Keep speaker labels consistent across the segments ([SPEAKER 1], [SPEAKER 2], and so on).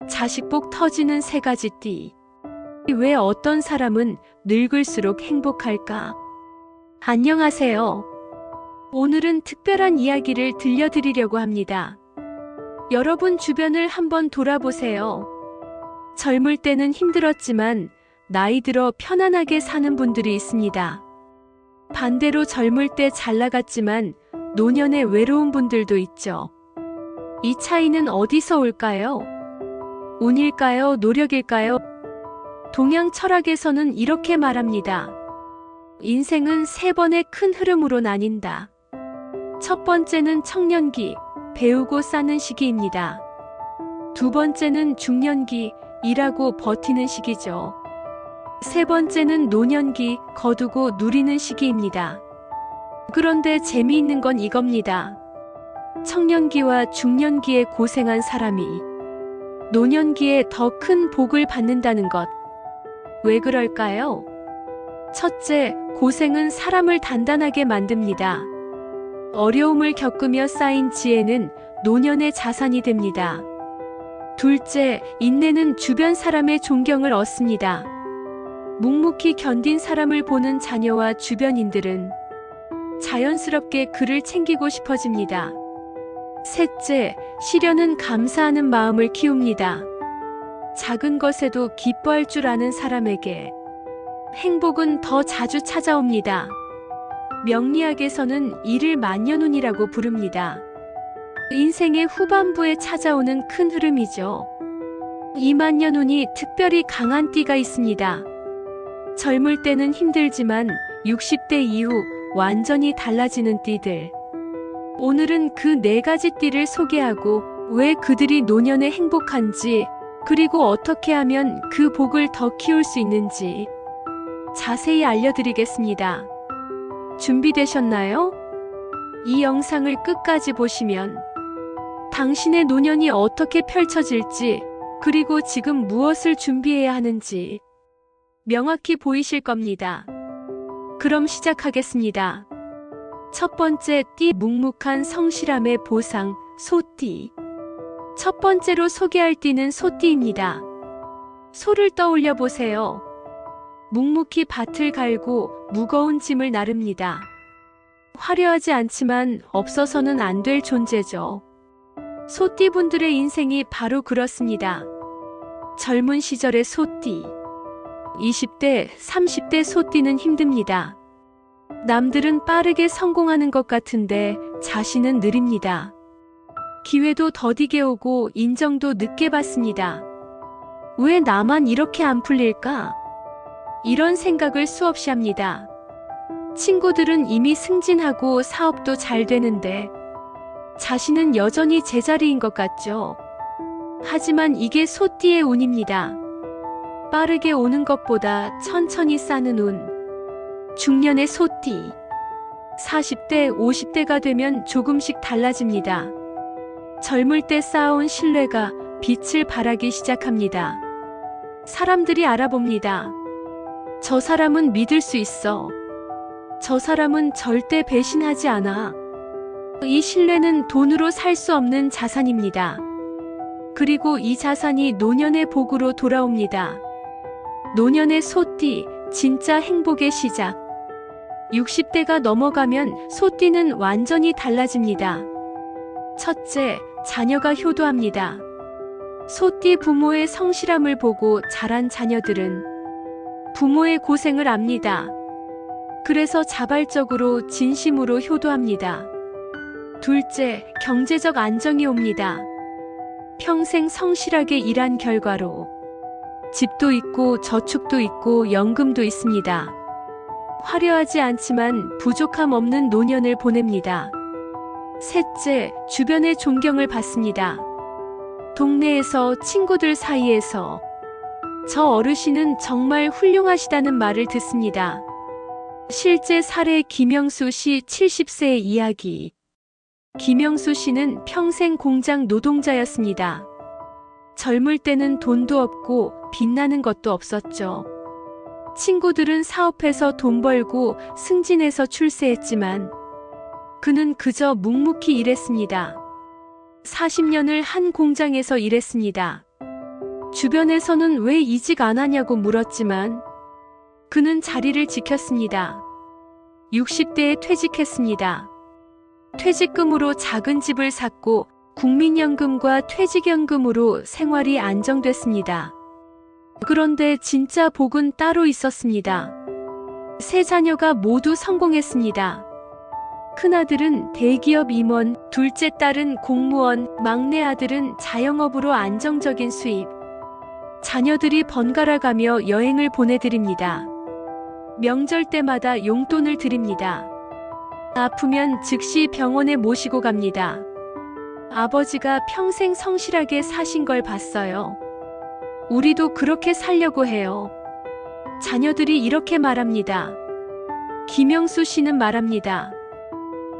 [SPEAKER 1] 자식복 터지는 세 가지 띠. 왜 어떤 사람은 늙을수록 행복할까? 안녕하세요. 오늘은 특별한 이야기를 들려드리려고 합니다. 여러분 주변을 한번 돌아보세요. 젊을 때는 힘들었지만 나이 들어 편안하게 사는 분들이 있습니다. 반대로 젊을 때 잘 나갔지만 노년에 외로운 분들도 있죠. 이 차이는 어디서 올까요? 운일까요? 노력일까요? 동양 철학에서는 이렇게 말합니다. 인생은 세 번의 큰 흐름으로 나뉜다. 첫 번째는 청년기, 배우고 쌓는 시기입니다. 두 번째는 중년기, 일하고 버티는 시기죠. 세 번째는 노년기, 거두고 누리는 시기입니다. 그런데 재미있는 건 이겁니다. 청년기와 중년기에 고생한 사람이 노년기에 더 큰 복을 받는다는 것. 왜 그럴까요? 첫째, 고생은 사람을 단단하게 만듭니다. 어려움을 겪으며 쌓인 지혜는 노년의 자산이 됩니다. 둘째, 인내는 주변 사람의 존경을 얻습니다. 묵묵히 견딘 사람을 보는 자녀와 주변인들은 자연스럽게 그를 챙기고 싶어집니다. 셋째, 시련은 감사하는 마음을 키웁니다. 작은 것에도 기뻐할 줄 아는 사람에게 행복은 더 자주 찾아옵니다. 명리학에서는 이를 만년운이라고 부릅니다. 인생의 후반부에 찾아오는 큰 흐름이죠. 이 만년운이 특별히 강한 띠가 있습니다. 젊을 때는 힘들지만 60대 이후 완전히 달라지는 띠들. 오늘은 그 네 가지 띠를 소개하고 왜 그들이 노년에 행복한지, 그리고 어떻게 하면 그 복을 더 키울 수 있는지 자세히 알려드리겠습니다. 준비되셨나요? 이 영상을 끝까지 보시면 당신의 노년이 어떻게 펼쳐질지, 그리고 지금 무엇을 준비해야 하는지 명확히 보이실 겁니다. 그럼 시작하겠습니다. 첫 번째 띠, 묵묵한 성실함의 보상, 소띠. 첫 번째로 소개할 띠는 소띠입니다. 소를 떠올려 보세요. 묵묵히 밭을 갈고 무거운 짐을 나릅니다. 화려하지 않지만 없어서는 안 될 존재죠. 소띠분들의 인생이 바로 그렇습니다. 젊은 시절의 소띠. 20대, 30대 소띠는 힘듭니다. 남들은 빠르게 성공하는 것 같은데 자신은 느립니다. 기회도 더디게 오고 인정도 늦게 받습니다. 왜 나만 이렇게 안 풀릴까? 이런 생각을 수없이 합니다. 친구들은 이미 승진하고 사업도 잘 되는데 자신은 여전히 제자리인 것 같죠. 하지만 이게 소띠의 운입니다. 빠르게 오는 것보다 천천히 쌓는 운. 중년의 소띠. 40대, 50대가 되면 조금씩 달라집니다. 젊을 때 쌓아온 신뢰가 빛을 발하기 시작합니다. 사람들이 알아봅니다. 저 사람은 믿을 수 있어. 저 사람은 절대 배신하지 않아. 이 신뢰는 돈으로 살 수 없는 자산입니다. 그리고 이 자산이 노년의 복으로 돌아옵니다. 노년의 소띠, 진짜 행복의 시작. 60대가 넘어가면 소띠는 완전히 달라집니다. 첫째, 자녀가 효도합니다. 소띠 부모의 성실함을 보고 자란 자녀들은 부모의 고생을 압니다. 그래서 자발적으로 진심으로 효도합니다. 둘째, 경제적 안정이 옵니다. 평생 성실하게 일한 결과로 집도 있고 저축도 있고 연금도 있습니다. 화려하지 않지만 부족함 없는 노년을 보냅니다. 셋째, 주변의 존경을 받습니다. 동네에서, 친구들 사이에서 저 어르신은 정말 훌륭하시다는 말을 듣습니다. 실제 사례 김영수 씨 70세의 이야기. 김영수 씨는 평생 공장 노동자였습니다. 젊을 때는 돈도 없고 빛나는 것도 없었죠. 친구들은 사업해서 돈 벌고 승진해서 출세했지만 그는 그저 묵묵히 일했습니다. 40년을 한 공장에서 일했습니다. 주변에서는 왜 이직 안 하냐고 물었지만 그는 자리를 지켰습니다. 60대에 퇴직했습니다. 퇴직금으로 작은 집을 샀고 국민연금과 퇴직연금으로 생활이 안정됐습니다. 그런데 진짜 복은 따로 있었습니다. 세 자녀가 모두 성공했습니다. 큰아들은 대기업 임원, 둘째 딸은 공무원, 막내 아들은 자영업으로 안정적인 수입. 자녀들이 번갈아 가며 여행을 보내드립니다. 명절 때마다 용돈을 드립니다. 아프면 즉시 병원에 모시고 갑니다. 아버지가 평생 성실하게 사신 걸 봤어요. 우리도 그렇게 살려고 해요. 자녀들이 이렇게 말합니다. 김영수 씨는 말합니다.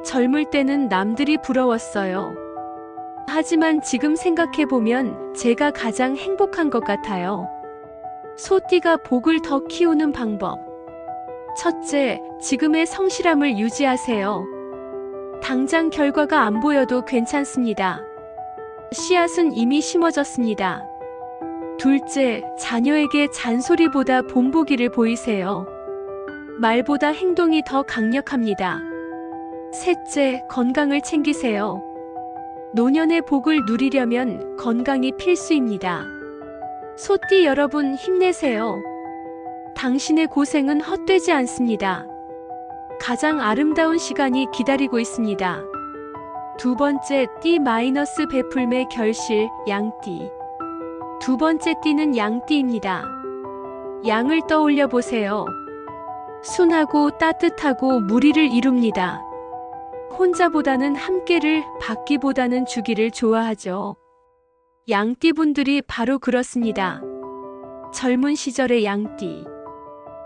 [SPEAKER 1] 젊을 때는 남들이 부러웠어요. 하지만 지금 생각해보면 제가 가장 행복한 것 같아요. 소띠가 복을 더 키우는 방법. 첫째, 지금의 성실함을 유지하세요. 당장 결과가 안 보여도 괜찮습니다. 씨앗은 이미 심어졌습니다. 둘째, 자녀에게 잔소리보다 본보기를 보이세요. 말보다 행동이 더 강력합니다. 셋째, 건강을 챙기세요. 노년의 복을 누리려면 건강이 필수입니다. 소띠 여러분 힘내세요. 당신의 고생은 헛되지 않습니다. 가장 아름다운 시간이 기다리고 있습니다. 두 번째, 띠 마이너스 베풀매 결실, 양띠. 두 번째 띠는 양띠입니다. 양을 떠올려 보세요. 순하고 따뜻하고 무리를 이룹니다. 혼자보다는 함께를, 받기보다는 주기를 좋아하죠. 양띠분들이 바로 그렇습니다. 젊은 시절의 양띠.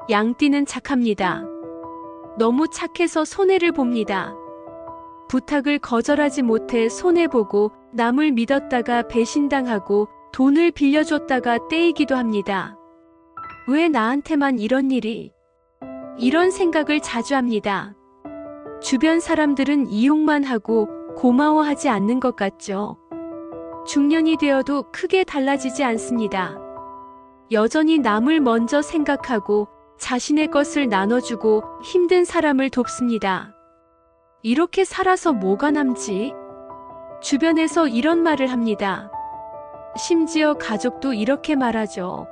[SPEAKER 1] 양띠는 착합니다. 너무 착해서 손해를 봅니다. 부탁을 거절하지 못해 손해보고 남을 믿었다가 배신당하고 돈을 빌려줬다가 떼이기도 합니다. 왜 나한테만 이런 일이? 이런 생각을 자주 합니다. 주변 사람들은 이용만 하고 고마워하지 않는 것 같죠. 중년이 되어도 크게 달라지지 않습니다. 여전히 남을 먼저 생각하고 자신의 것을 나눠주고 힘든 사람을 돕습니다. 이렇게 살아서 뭐가 남지? 주변에서 이런 말을 합니다. 심지어 가족도 이렇게 말하죠.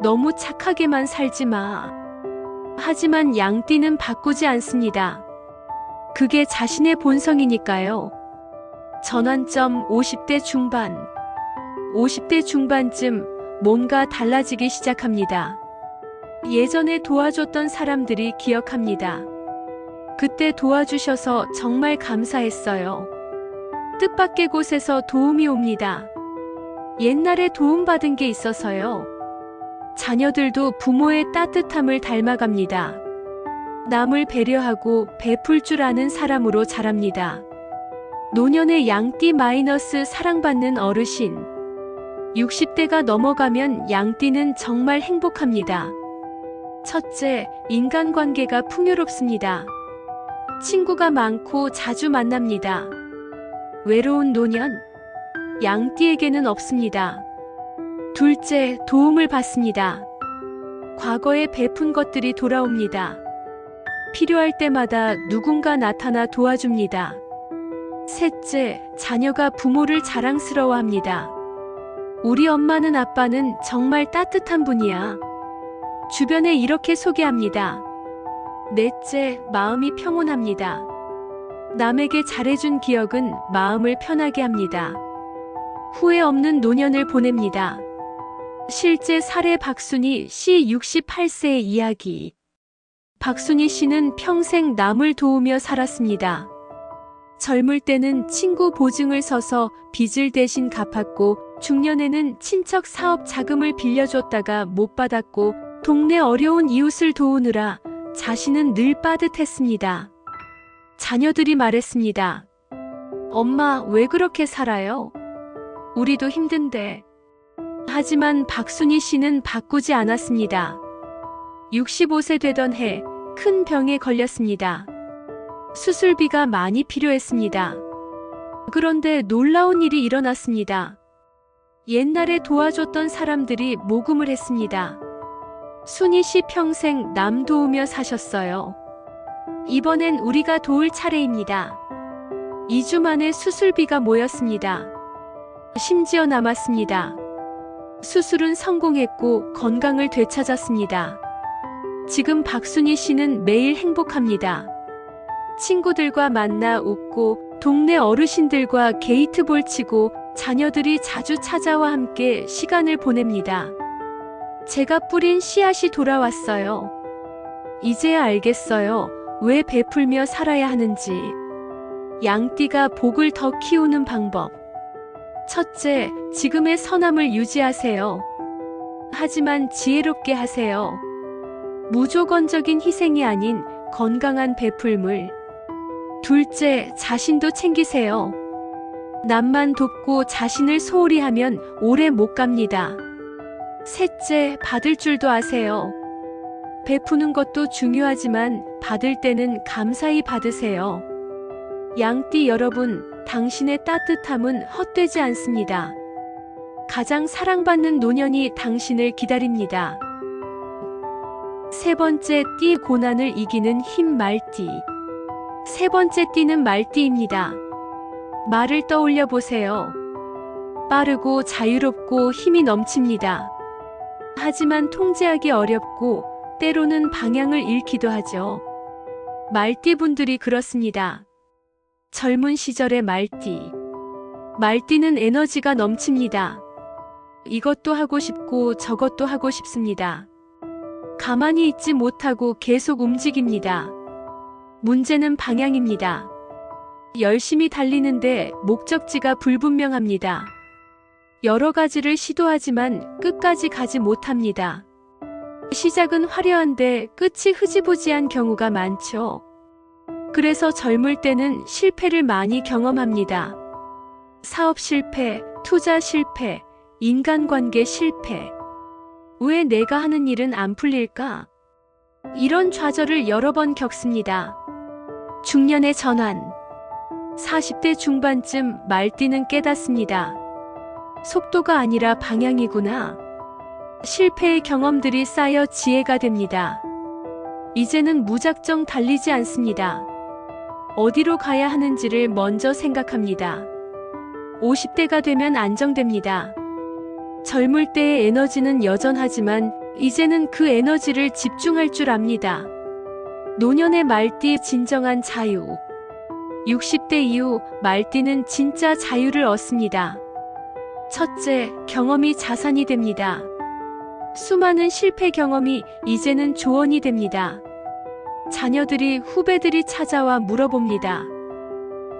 [SPEAKER 1] 너무 착하게만 살지 마. 하지만 양띠는 바꾸지 않습니다. 그게 자신의 본성이니까요. 전환점 50대 중반. 50대 중반쯤 뭔가 달라지기 시작합니다. 예전에 도와줬던 사람들이 기억합니다. 그때 도와주셔서 정말 감사했어요. 뜻밖의 곳에서 도움이 옵니다. 옛날에 도움받은 게 있어서요. 자녀들도 부모의 따뜻함을 닮아갑니다. 남을 배려하고 베풀 줄 아는 사람으로 자랍니다. 노년의 양띠 마이너스 사랑받는 어르신. 60대가 넘어가면 양띠는 정말 행복합니다. 첫째, 인간관계가 풍요롭습니다. 친구가 많고 자주 만납니다. 외로운 노년? 양띠에게는 없습니다. 둘째, 도움을 받습니다. 과거에 베푼 것들이 돌아옵니다. 필요할 때마다 누군가 나타나 도와줍니다. 셋째, 자녀가 부모를 자랑스러워합니다. 우리 엄마는 아빠는 정말 따뜻한 분이야. 주변에 이렇게 소개합니다. 넷째, 마음이 평온합니다. 남에게 잘해준 기억은 마음을 편하게 합니다. 후회 없는 노년을 보냅니다. 실제 사례 박순희 씨 68세의 이야기. 박순희 씨는 평생 남을 도우며 살았습니다. 젊을 때는 친구 보증을 서서 빚을 대신 갚았고 중년에는 친척 사업 자금을 빌려줬다가 못 받았고 동네 어려운 이웃을 도우느라 자신은 늘 빠듯했습니다. 자녀들이 말했습니다. 엄마, 왜 그렇게 살아요? 우리도 힘든데. 하지만 박순희 씨는 바꾸지 않았습니다. 65세 되던 해 큰 병에 걸렸습니다. 수술비가 많이 필요했습니다. 그런데 놀라운 일이 일어났습니다. 옛날에 도와줬던 사람들이 모금을 했습니다. 순희 씨 평생 남 도우며 사셨어요. 이번엔 우리가 도울 차례입니다. 2주 만에 수술비가 모였습니다. 심지어 남았습니다. 수술은 성공했고 건강을 되찾았습니다. 지금 박순희 씨는 매일 행복합니다. 친구들과 만나 웃고 동네 어르신들과 게이트볼 치고 자녀들이 자주 찾아와 함께 시간을 보냅니다. 제가 뿌린 씨앗이 돌아왔어요. 이제야 알겠어요. 왜 베풀며 살아야 하는지. 양띠가 복을 더 키우는 방법. 첫째, 지금의 선함을 유지하세요. 하지만 지혜롭게 하세요. 무조건적인 희생이 아닌 건강한 베풀물. 둘째, 자신도 챙기세요. 남만 돕고 자신을 소홀히 하면 오래 못 갑니다. 셋째, 받을 줄도 아세요. 베푸는 것도 중요하지만 받을 때는 감사히 받으세요. 양띠 여러분, 당신의 따뜻함은 헛되지 않습니다. 가장 사랑받는 노년이 당신을 기다립니다. 세 번째 띠, 고난을 이기는 힘. 말띠. 세 번째 띠는 말띠입니다. 말을 떠올려 보세요. 빠르고 자유롭고 힘이 넘칩니다. 하지만 통제하기 어렵고 때로는 방향을 잃기도 하죠. 말띠분들이 그렇습니다. 젊은 시절의 말띠. 말띠는 에너지가 넘칩니다. 이것도 하고 싶고 저것도 하고 싶습니다. 가만히 있지 못하고 계속 움직입니다. 문제는 방향입니다. 열심히 달리는데 목적지가 불분명합니다. 여러 가지를 시도하지만 끝까지 가지 못합니다. 시작은 화려한데 끝이 흐지부지한 경우가 많죠. 그래서 젊을 때는 실패를 많이 경험합니다. 사업 실패, 투자 실패, 인간관계 실패. 왜 내가 하는 일은 안 풀릴까? 이런 좌절을 여러 번 겪습니다. 중년의 전환. 40대 중반쯤 말띠는 깨닫습니다. 속도가 아니라 방향이구나. 실패의 경험들이 쌓여 지혜가 됩니다. 이제는 무작정 달리지 않습니다. 어디로 가야 하는지를 먼저 생각합니다. 50대가 되면 안정됩니다. 젊을 때의 에너지는 여전하지만 이제는 그 에너지를 집중할 줄 압니다. 노년의 말띠, 진정한 자유. 60대 이후 말띠는 진짜 자유를 얻습니다. 첫째, 경험이 자산이 됩니다. 수많은 실패 경험이 이제는 조언이 됩니다. 자녀들이, 후배들이 찾아와 물어봅니다.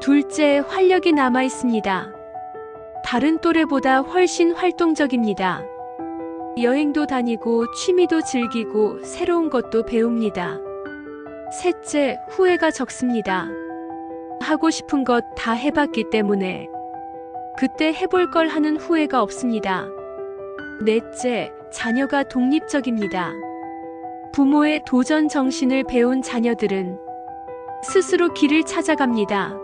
[SPEAKER 1] 둘째, 활력이 남아 있습니다. 다른 또래보다 훨씬 활동적입니다. 여행도 다니고 취미도 즐기고 새로운 것도 배웁니다. 셋째, 후회가 적습니다. 하고 싶은 것 다 해봤기 때문에 그때 해볼 걸 하는 후회가 없습니다. 넷째, 자녀가 독립적입니다. 부모의 도전 정신을 배운 자녀들은 스스로 길을 찾아갑니다.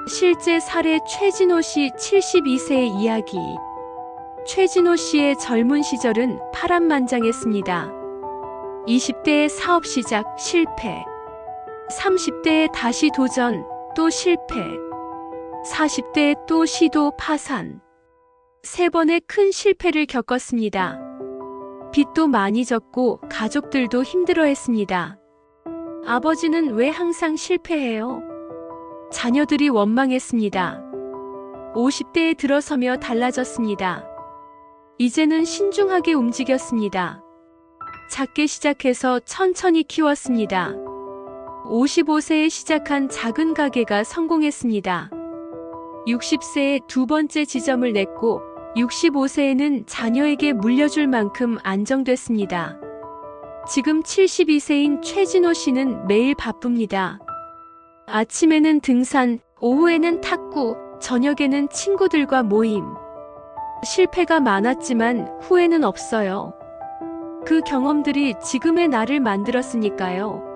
[SPEAKER 1] 실제 사례 최진호 씨 72세의 이야기. 최진호 씨의 젊은 시절은 파란만장했습니다. 20대의 사업 시작, 실패. 30대에 다시 도전, 또 실패. 40대에 또 시도, 파산. 3번의 큰 실패를 겪었습니다. 빚도 많이 졌고 가족들도 힘들어했습니다. 아버지는 왜 항상 실패해요? 자녀들이 원망했습니다. 50대에 들어서며 달라졌습니다. 이제는 신중하게 움직였습니다. 작게 시작해서 천천히 키웠습니다. 55세에 시작한 작은 가게가 성공했습니다. 60세에 두 번째 지점을 냈고 65세에는 자녀에게 물려줄 만큼 안정됐습니다. 지금 72세인 최진호 씨는 매일 바쁩니다. 아침에는 등산, 오후에는 탁구, 저녁에는 친구들과 모임. 실패가 많았지만 후회는 없어요. 그 경험들이 지금의 나를 만들었으니까요.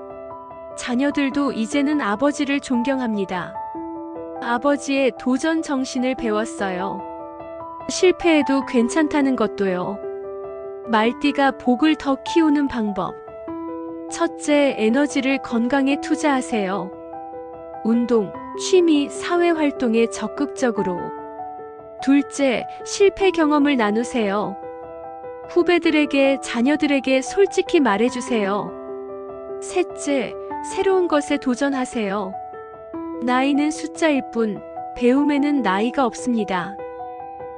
[SPEAKER 1] 자녀들도 이제는 아버지를 존경합니다. 아버지의 도전 정신을 배웠어요. 실패해도 괜찮다는 것도요. 말띠가 복을 더 키우는 방법. 첫째, 에너지를 건강에 투자하세요. 운동, 취미, 사회활동에 적극적으로. 둘째, 실패 경험을 나누세요. 후배들에게, 자녀들에게 솔직히 말해주세요. 셋째, 새로운 것에 도전하세요. 나이는 숫자일 뿐, 배움에는 나이가 없습니다.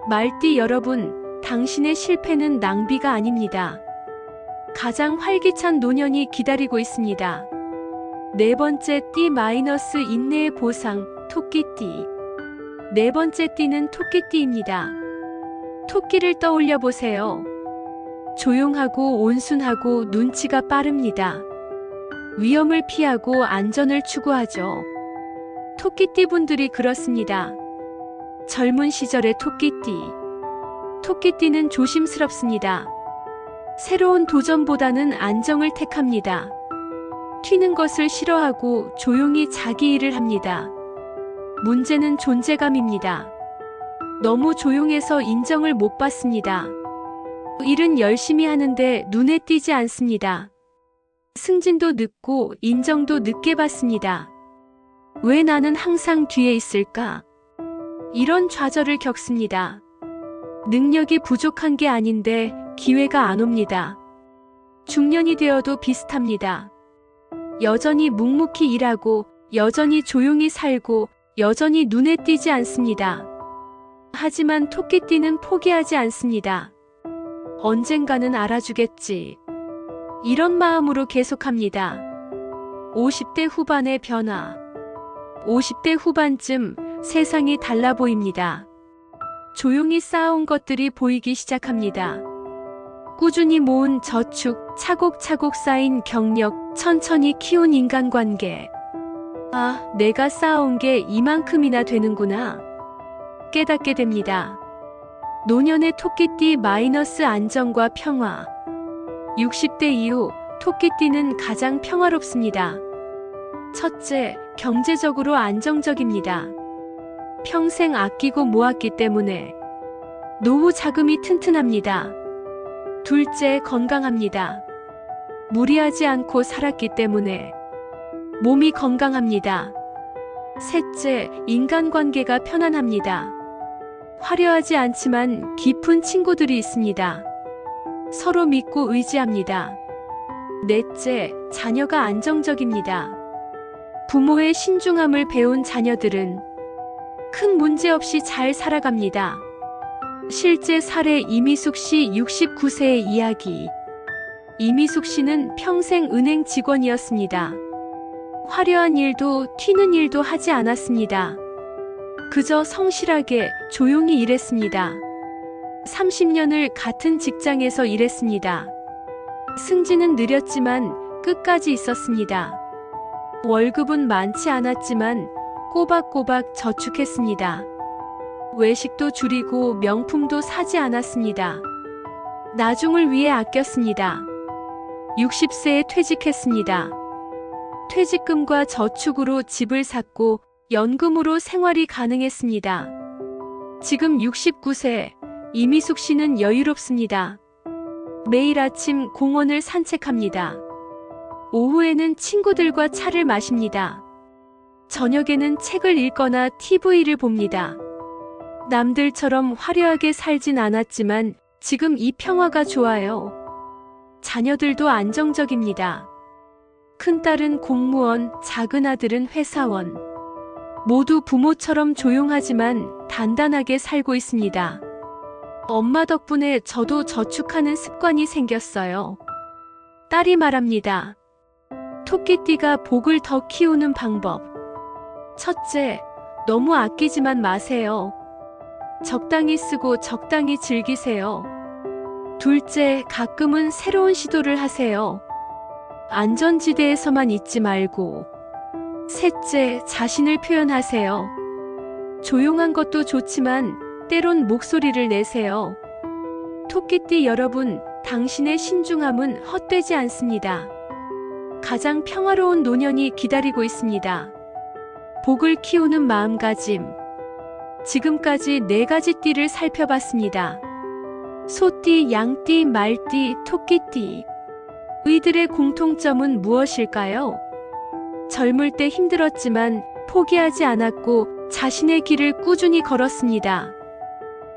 [SPEAKER 1] 말띠 여러분, 당신의 실패는 낭비가 아닙니다. 가장 활기찬 노년이 기다리고 있습니다. 네 번째 띠 마이너스 인내의 보상, 토끼띠. 네 번째 띠는 토끼띠입니다. 토끼를 떠올려 보세요. 조용하고 온순하고 눈치가 빠릅니다. 위험을 피하고 안전을 추구하죠. 토끼띠 분들이 그렇습니다. 젊은 시절의 토끼띠. 토끼띠는 조심스럽습니다. 새로운 도전보다는 안정을 택합니다. 튀는 것을 싫어하고 조용히 자기 일을 합니다. 문제는 존재감입니다. 너무 조용해서 인정을 못 받습니다. 일은 열심히 하는데 눈에 띄지 않습니다. 승진도 늦고 인정도 늦게 받습니다. 왜 나는 항상 뒤에 있을까? 이런 좌절을 겪습니다. 능력이 부족한 게 아닌데 기회가 안 옵니다. 중년이 되어도 비슷합니다. 여전히 묵묵히 일하고, 여전히 조용히 살고, 여전히 눈에 띄지 않습니다. 하지만 토끼띠는 포기하지 않습니다. 언젠가는 알아주겠지. 이런 마음으로 계속합니다. 50대 후반의 변화. 50대 후반쯤 세상이 달라 보입니다. 조용히 쌓아온 것들이 보이기 시작합니다. 꾸준히 모은 저축, 차곡차곡 쌓인 경력, 천천히 키운 인간관계. 아, 내가 쌓아온 게 이만큼이나 되는구나. 깨닫게 됩니다. 노년의 토끼띠 마이너스 안정과 평화. 60대 이후 토끼띠는 가장 평화롭습니다. 첫째, 경제적으로 안정적입니다. 평생 아끼고 모았기 때문에 노후 자금이 튼튼합니다. 둘째, 건강합니다. 무리하지 않고 살았기 때문에 몸이 건강합니다. 셋째, 인간관계가 편안합니다. 화려하지 않지만 깊은 친구들이 있습니다. 서로 믿고 의지합니다. 넷째, 자녀가 안정적입니다. 부모의 신중함을 배운 자녀들은 큰 문제 없이 잘 살아갑니다. 실제 사례 이미숙 씨 69세의 이야기. 이미숙 씨는 평생 은행 직원이었습니다. 화려한 일도 튀는 일도 하지 않았습니다. 그저 성실하게 조용히 일했습니다. 30년을 같은 직장에서 일했습니다. 승진은 느렸지만 끝까지 있었습니다. 월급은 많지 않았지만 꼬박꼬박 저축했습니다. 외식도 줄이고 명품도 사지 않았습니다. 나중을 위해 아꼈습니다. 60세에 퇴직했습니다. 퇴직금과 저축으로 집을 샀고 연금으로 생활이 가능했습니다. 지금 69세, 이미숙 씨는 여유롭습니다. 매일 아침 공원을 산책합니다. 오후에는 친구들과 차를 마십니다. 저녁에는 책을 읽거나 TV를 봅니다. 남들처럼 화려하게 살진 않았지만 지금 이 평화가 좋아요. 자녀들도 안정적입니다. 큰딸은 공무원, 작은 아들은 회사원. 모두 부모처럼 조용하지만 단단하게 살고 있습니다. 엄마 덕분에 저도 저축하는 습관이 생겼어요. 딸이 말합니다. 토끼띠가 복을 더 키우는 방법. 첫째, 너무 아끼지만 마세요. 적당히 쓰고 적당히 즐기세요. 둘째, 가끔은 새로운 시도를 하세요. 안전지대에서만 있지 말고. 셋째, 자신을 표현하세요. 조용한 것도 좋지만 때론 목소리를 내세요. 토끼띠 여러분, 당신의 신중함은 헛되지 않습니다. 가장 평화로운 노년이 기다리고 있습니다. 복을 키우는 마음가짐. 지금까지 4가지 띠를 살펴봤습니다. 소띠, 양띠, 말띠, 토끼띠. 이들의 공통점은 무엇일까요? 젊을 때 힘들었지만 포기하지 않았고 자신의 길을 꾸준히 걸었습니다.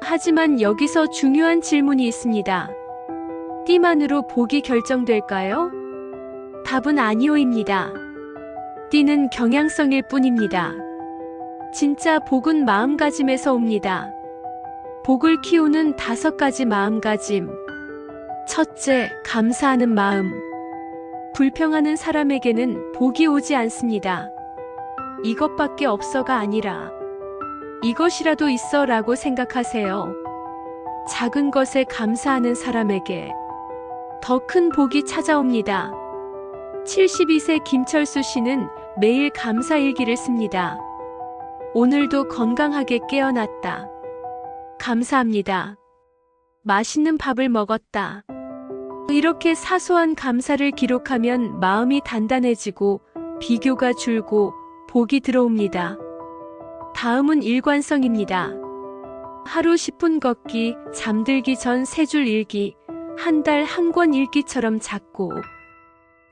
[SPEAKER 1] 하지만 여기서 중요한 질문이 있습니다. 띠만으로 복이 결정될까요? 답은 아니오입니다. 띠는 경향성일 뿐입니다. 진짜 복은 마음가짐에서 옵니다. 복을 키우는 5가지 마음가짐. 첫째, 감사하는 마음. 불평하는 사람에게는 복이 오지 않습니다. 이것밖에 없어가 아니라 이것이라도 있어 라고 생각하세요. 작은 것에 감사하는 사람에게 더 큰 복이 찾아옵니다. 72세 김철수 씨는 매일 감사일기를 씁니다. 오늘도 건강하게 깨어났다. 감사합니다. 맛있는 밥을 먹었다. 이렇게 사소한 감사를 기록하면 마음이 단단해지고 비교가 줄고 복이 들어옵니다. 다음은 일관성입니다. 하루 10분 걷기, 잠들기 전 3줄 읽기, 한 달 한 권 읽기처럼 작고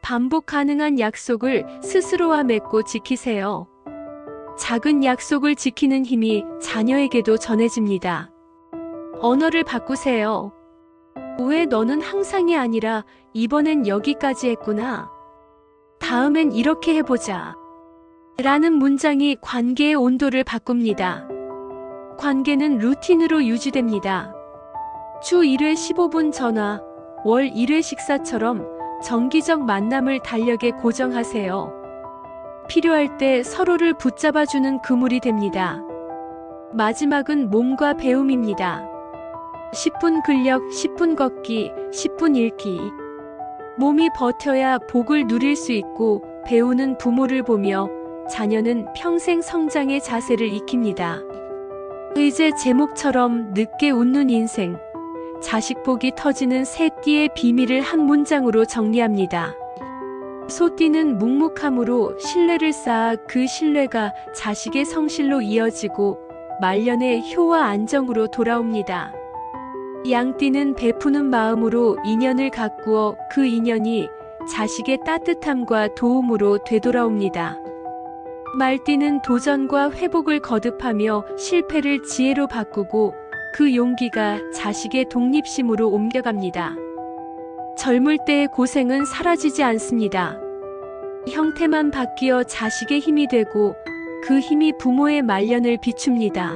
[SPEAKER 1] 반복 가능한 약속을 스스로와 맺고 지키세요. 작은 약속을 지키는 힘이 자녀에게도 전해집니다. 언어를 바꾸세요. 왜 너는 항상이 아니라 이번엔 여기까지 했구나. 다음엔 이렇게 해보자. 라는 문장이 관계의 온도를 바꿉니다. 관계는 루틴으로 유지됩니다. 주 1회 15분 전화, 월 1회 식사처럼 정기적 만남을 달력에 고정하세요. 필요할 때 서로를 붙잡아주는 그물이 됩니다. 마지막은 몸과 배움입니다. 10분 근력, 10분 걷기, 10분 읽기. 몸이 버텨야 복을 누릴 수 있고 배우는 부모를 보며 자녀는 평생 성장의 자세를 익힙니다. 이제 제목처럼 늦게 웃는 인생. 자식 복이 터지는 새 띠의 비밀을 한 문장으로 정리합니다. 소띠는 묵묵함으로 신뢰를 쌓아 그 신뢰가 자식의 성실로 이어지고 말년의 효와 안정으로 돌아옵니다. 양띠는 베푸는 마음으로 인연을 가꾸어 그 인연이 자식의 따뜻함과 도움으로 되돌아옵니다. 말띠는 도전과 회복을 거듭하며 실패를 지혜로 바꾸고 그 용기가 자식의 독립심으로 옮겨갑니다. 젊을 때의 고생은 사라지지 않습니다. 형태만 바뀌어 자식의 힘이 되고 그 힘이 부모의 말년을 비춥니다.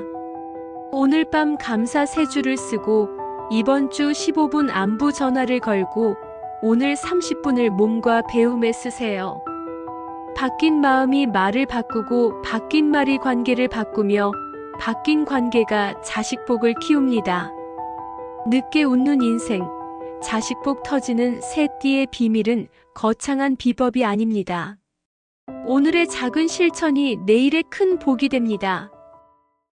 [SPEAKER 1] 오늘 밤 감사 3줄을 쓰고 이번 주 15분 안부 전화를 걸고 오늘 30분을 몸과 배움에 쓰세요. 바뀐 마음이 말을 바꾸고 바뀐 말이 관계를 바꾸며 바뀐 관계가 자식복을 키웁니다. 늦게 웃는 인생, 자식복 터지는 새 띠의 비밀은 거창한 비법이 아닙니다. 오늘의 작은 실천이 내일의 큰 복이 됩니다.